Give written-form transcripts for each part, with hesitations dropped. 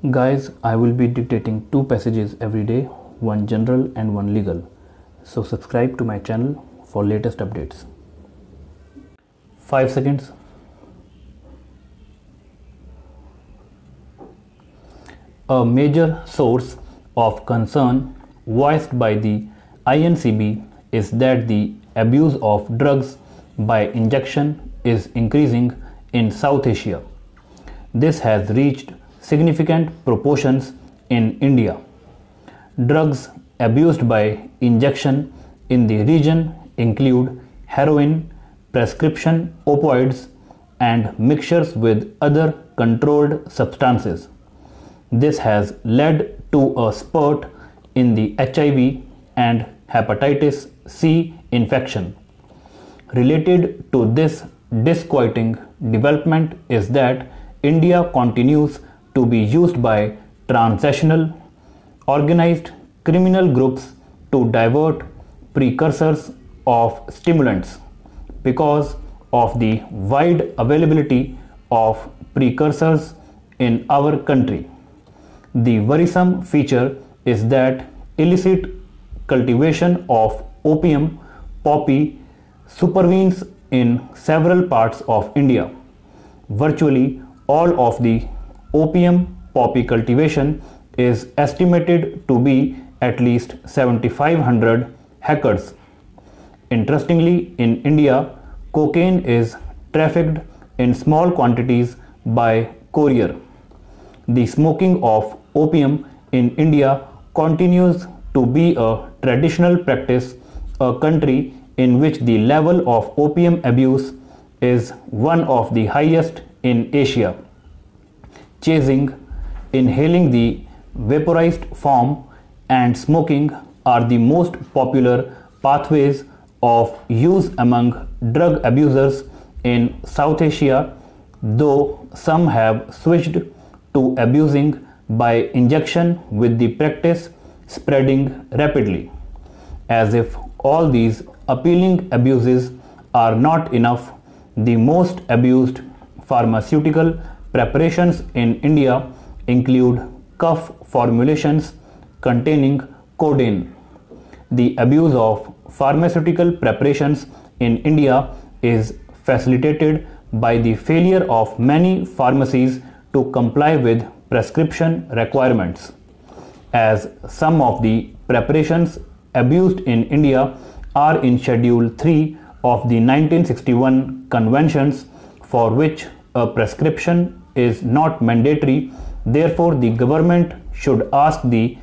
Guys, I will be dictating two passages every day, one general and one legal. So subscribe to my channel for latest updates. 5 seconds. A major source of concern voiced by the INCB is that the abuse of drugs by injection is increasing in South Asia. This has reached significant proportions in India. Drugs abused by injection in the region include heroin, prescription opioids, and mixtures with other controlled substances. This has led to a spurt in the HIV and hepatitis C infection. Related to this disquieting development is that India continues to be used by transnational organized criminal groups to divert precursors of stimulants. Because of the wide availability of precursors in our country, the worrisome feature is that illicit cultivation of opium poppy supervenes in several parts of India. Virtually all of the opium poppy cultivation is estimated to be at least 7,500 hectares. Interestingly, in India, cocaine is trafficked in small quantities by courier. The smoking of opium in India continues to be a traditional practice, a country in which the level of opium abuse is one of the highest in Asia. Chasing, inhaling the vaporized form, and smoking are the most popular pathways of use among drug abusers in South Asia, though some have switched to abusing by injection, with the practice spreading rapidly. As if all these appealing abuses are not enough, the most abused pharmaceutical preparations in India include cough formulations containing codeine. The abuse of pharmaceutical preparations in India is facilitated by the failure of many pharmacies to comply with prescription requirements. As some of the preparations abused in India are in Schedule 3 of the 1961 Conventions, for which a prescription is not mandatory. Therefore, the government should ask the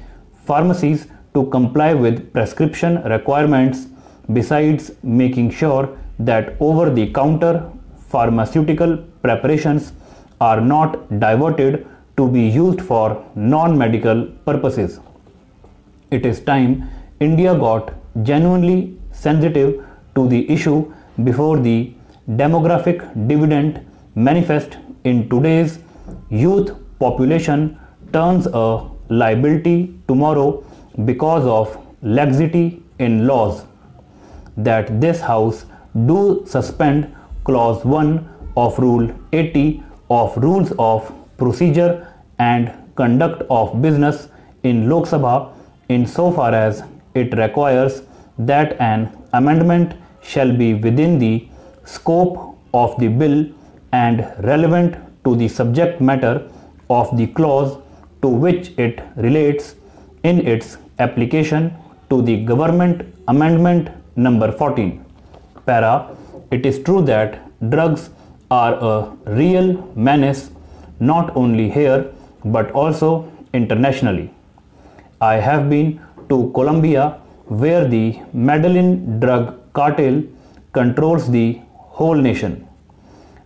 pharmacies to comply with prescription requirements, besides making sure that over-the-counter pharmaceutical preparations are not diverted to be used for non-medical purposes. It is time India got genuinely sensitive to the issue before the demographic dividend manifest in today's youth population turns a liability tomorrow because of laxity in laws. That this House do suspend Clause 1 of Rule 80 of Rules of Procedure and Conduct of Business in Lok Sabha, insofar as it requires that an amendment shall be within the scope of the bill and relevant to the subject matter of the clause to which it relates in its application to the Government Amendment number 14. Para, it is true that drugs are a real menace not only here but also internationally. I have been to Colombia, where the Medellin drug cartel controls the whole nation.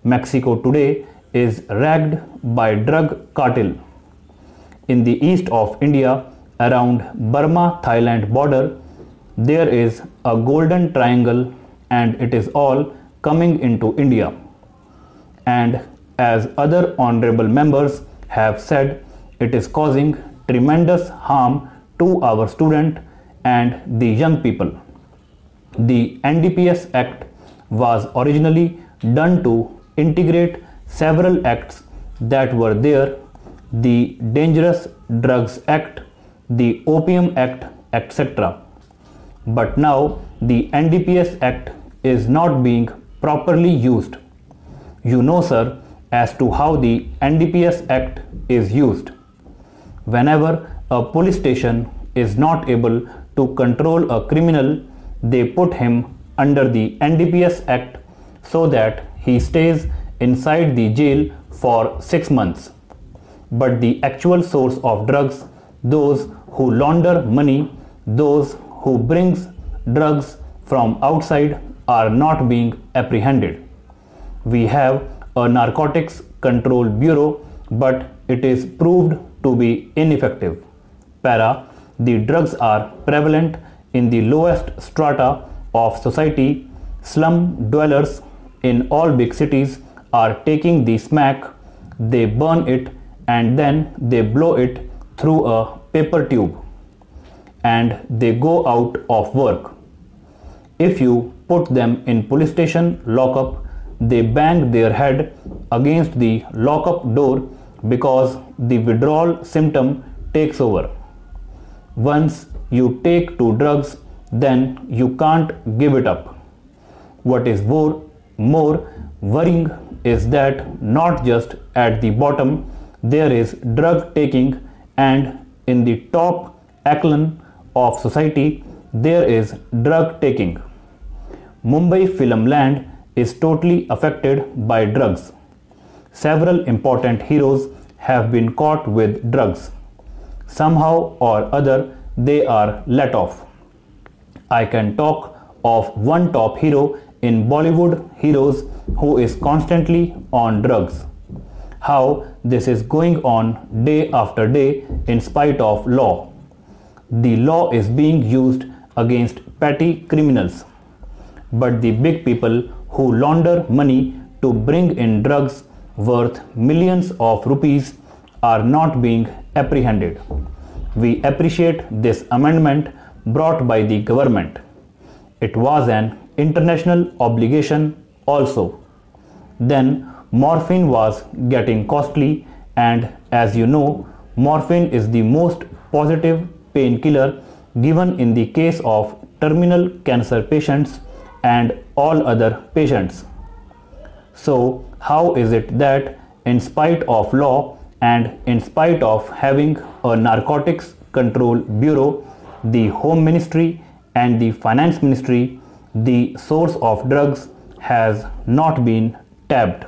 Mexico today is racked by drug cartel. In the east of India, around Burma-Thailand border, there is a golden triangle, and it is all coming into India. And as other honorable members have said, it is causing tremendous harm to our student and the young people. The NDPS Act was originally done to integrate several acts that were there the Dangerous Drugs Act, the Opium Act, etc. But now the NDPS Act is not being properly used. You know, sir, as to how the NDPS Act is used. Whenever a police station is not able to control a criminal, they put him under the NDPS Act so that he stays inside the jail for 6 months. But the actual source of drugs, those who launder money, those who brings drugs from outside are not being apprehended. We have a Narcotics Control Bureau, but it is proved to be ineffective. Para, the drugs are prevalent in the lowest strata of society. Slum dwellers in all big cities are taking the smack. They burn it and then they blow it through a paper tube and they go out of work. If you put them in police station lockup, they bang their head against the lockup door because the withdrawal symptom takes over. Once you take to drugs, then you can't give it up. What is more worrying is that not just at the bottom there is drug taking, and in the top echelon of society there is drug taking. Mumbai film land is totally affected by drugs. Several important heroes have been caught with drugs. Somehow or other they are let off. I can talk of one top hero in Bollywood heroes who is constantly on drugs. How this is going on day after day in spite of law. The law is being used against petty criminals, but the big people who launder money to bring in drugs worth millions of rupees are not being apprehended. We appreciate this amendment brought by the government. It was an international obligation also. Then morphine was getting costly, and as you know, morphine is the most positive painkiller given in the case of terminal cancer patients and all other patients. So how is it that in spite of law and in spite of having a Narcotics Control Bureau, the Home Ministry and the Finance Ministry, the source of drugs has not been tapped?